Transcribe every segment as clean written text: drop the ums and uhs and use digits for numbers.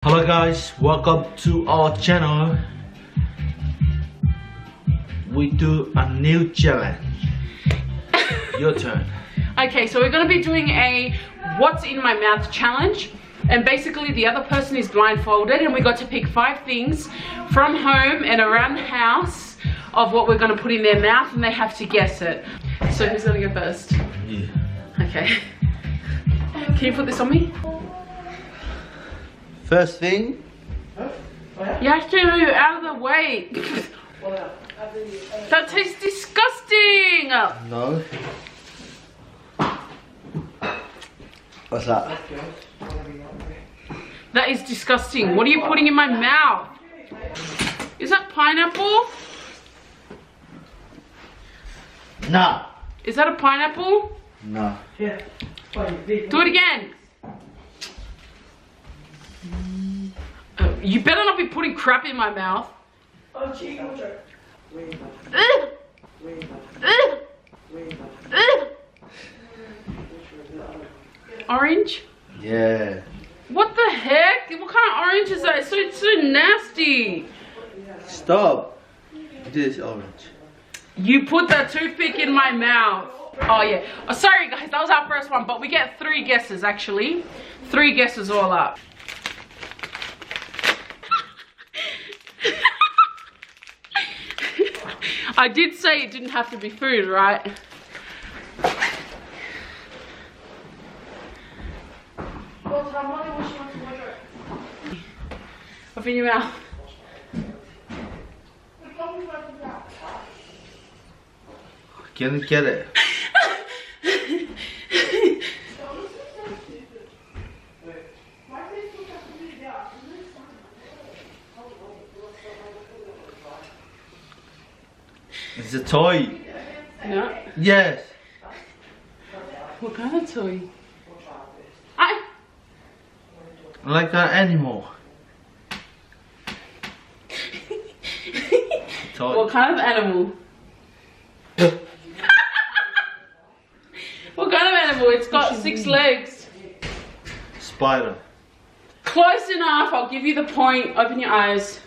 Hello guys, welcome to our channel. We do a new challenge. Your turn. Okay, so we're going to be doing a what's in my mouth challenge, and basically the other person is blindfolded and we got to pick 5 things from home and around the house of what we're going to put in their mouth, and they have to guess it. So who's going to go first? Yeah. Okay. Can you put this on me? First thing. You have to move out of the way. That tastes disgusting. No. What's that? That is disgusting. What are you putting in my mouth? Is that pineapple? No. Is that a pineapple? No. Do it again. You better not be putting crap in my mouth. Orange? Yeah. What the heck? What kind of orange is that? It's so nasty. Stop. This is orange. You put that toothpick in my mouth. Oh yeah. Oh, sorry guys, that was our first one, but we get 3 guesses actually. 3 guesses all up. I did say it didn't have to be food, right? Open your mouth. Can you get it? It's a toy. No. Yes. What kind of toy? Like an animal. Toy. What kind of animal? What kind of animal? It's got 6 legs. Spider. Close enough. I'll give you the point. Open your eyes.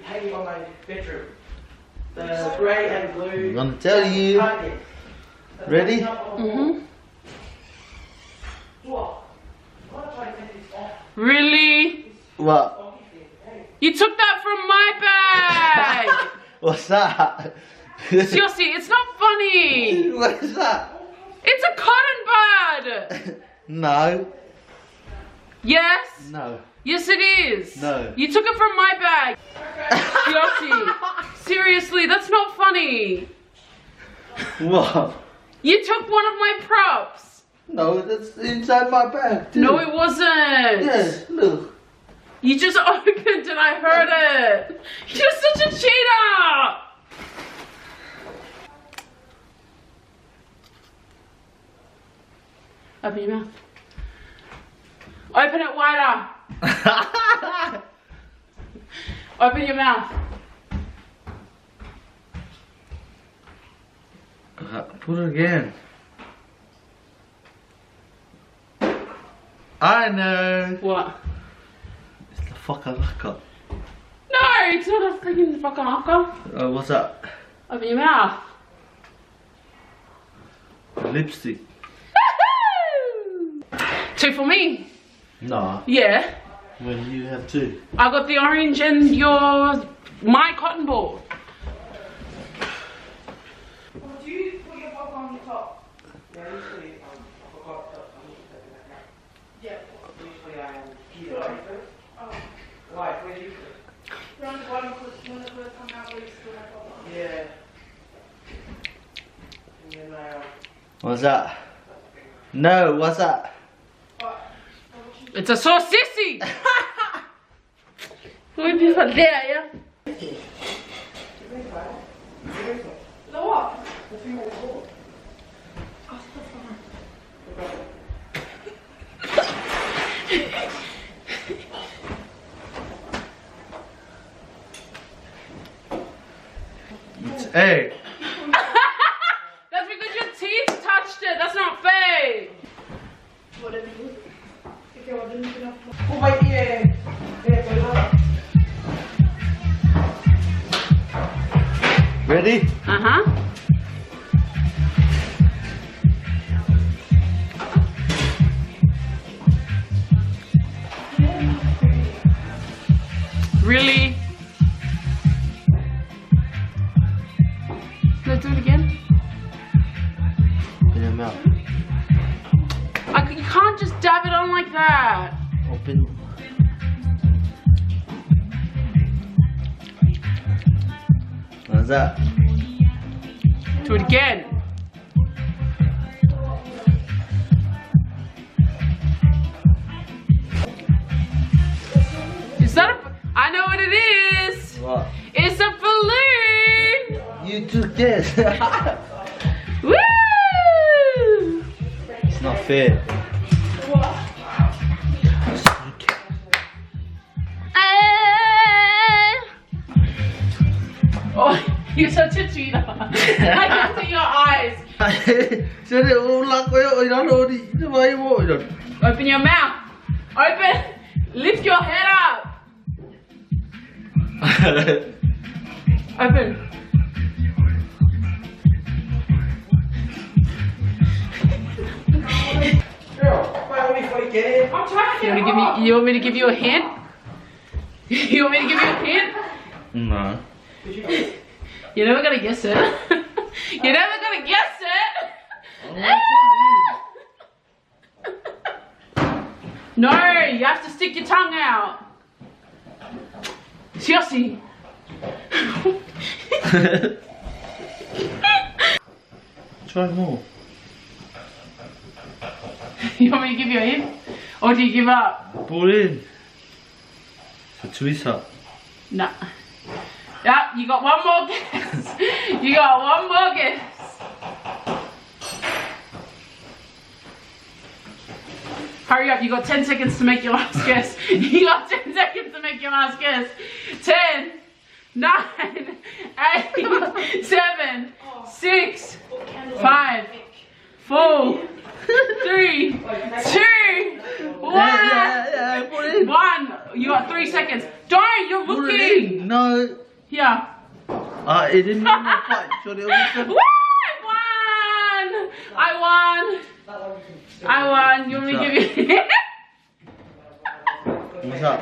Hanging on my bedroom. The grey and blue. I'm gonna tell you. Ready? Really? What? You took that from my bag. What's that? Siaosi, it's not funny. What is that? It's a cotton bud. No. Yes? No. Yes it is. No. You took it from my bag. Siaosi, seriously, that's not funny. What? You took one of my props. No, that's inside my bag too. No, it wasn't. Yes, look. You just opened and I heard it. You're such a cheater. Open your mouth. Open it wider. Open your mouth. Put it again. I know. What? It's the fakalaka. No, it's not a freaking fucking haka. What's that? Open your mouth. Lipstick. 2 for me. No. Yeah. When you have 2. I got the orange and my cotton ball. Do you put your popcorn on the top? Yeah, usually I forgot that. Yeah. Usually I keep it on first. Oh. Why? Where do you put it? Around the bottom, because when the first come out, we still have popcorn. Yeah. And then What's that? No, what's that? It's a sausage. Who is that there, yeah? No, what? It's egg. That's because your teeth touched it. That's not fair. Whatever you do. If you're ordering enough. Cô bay kia. Đây tôi lo. Ready? Really? Let's do it again. Open your mouth. You can't just dab it on like that. Open. What's that? Do it again. Is that a... I know what it is. What? It's a balloon. You took this. Woo! It's not fair. Oh, you're such a cheater. I can see your eyes. Open your mouth. Open. Lift your head up. Open. I'm trying to You want me to give you a hint? You want me to give you a hint? No. You're never gonna guess it. You're never gonna guess it. No, you have to stick your tongue out. Siaosi. Try more. You want me to give you a hint? Or do you give up? Pull in. It's a twister. Nah. Yeah, you got one more guess. You got one more guess. Hurry up, you got 10 seconds to make your last guess. You got 10 seconds to make your last guess. 10, 9, 8, 7, 6, 5, 4, 3, 2, 1. Yeah, 1. You got 3 seconds. Don't, you're looking. No. Yeah. It didn't mean no fight. So they Woo! I won. I won. You want me to give you? What's up?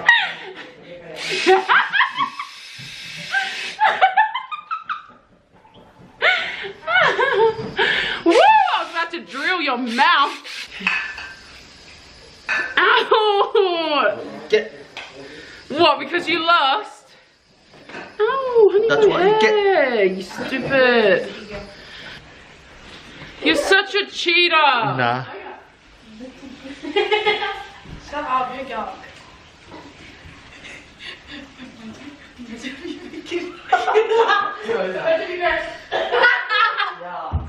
Woo! I was about to drill your mouth. Ow! Get. What? Because you lost? Oh, honey, That's what you get. You stupid. You're such a cheater. Nah. Shut up, you dog.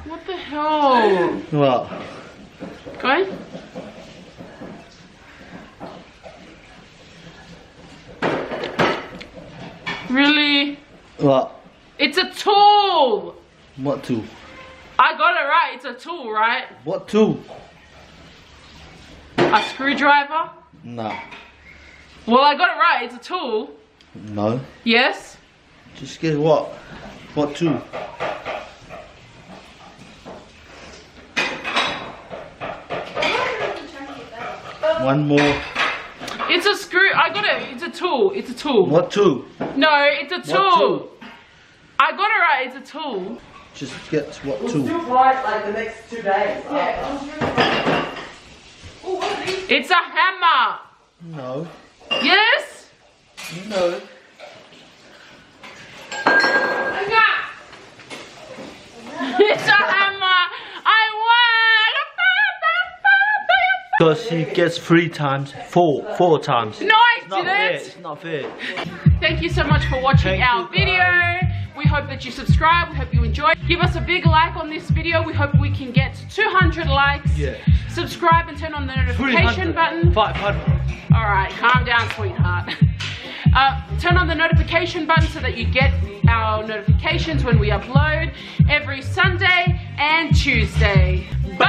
What the hell? What? Go. Really? What? It's a tool. What tool? I got it right. It's a tool, right? What tool? A screwdriver? Nah. Well, I got it right. It's a tool. No. Yes? Just get what? What tool? One more. It's a screw. I got it. It's a tool. It's a tool. What tool? No, it's a tool. What tool? I got it right. It's a tool. Just get what We'll tool? still fly like the next 2 days. Yeah. Oh, what are these? It's a hammer. No. Yes? No. It's a hammer. I won. Because she gets 3 times, 4 times. No, I Not fair. didn't. It's not fair. Thank you so much for watching Thank our you, video. We hope that you subscribe. We hope you enjoy. Give us a big like on this video. We hope we can get 200 likes. Yeah. Subscribe and turn on the notification 300. button. 500. Alright, calm down, sweetheart. Turn on the notification button so that you get our notifications when we upload every Sunday and Tuesday. Bye!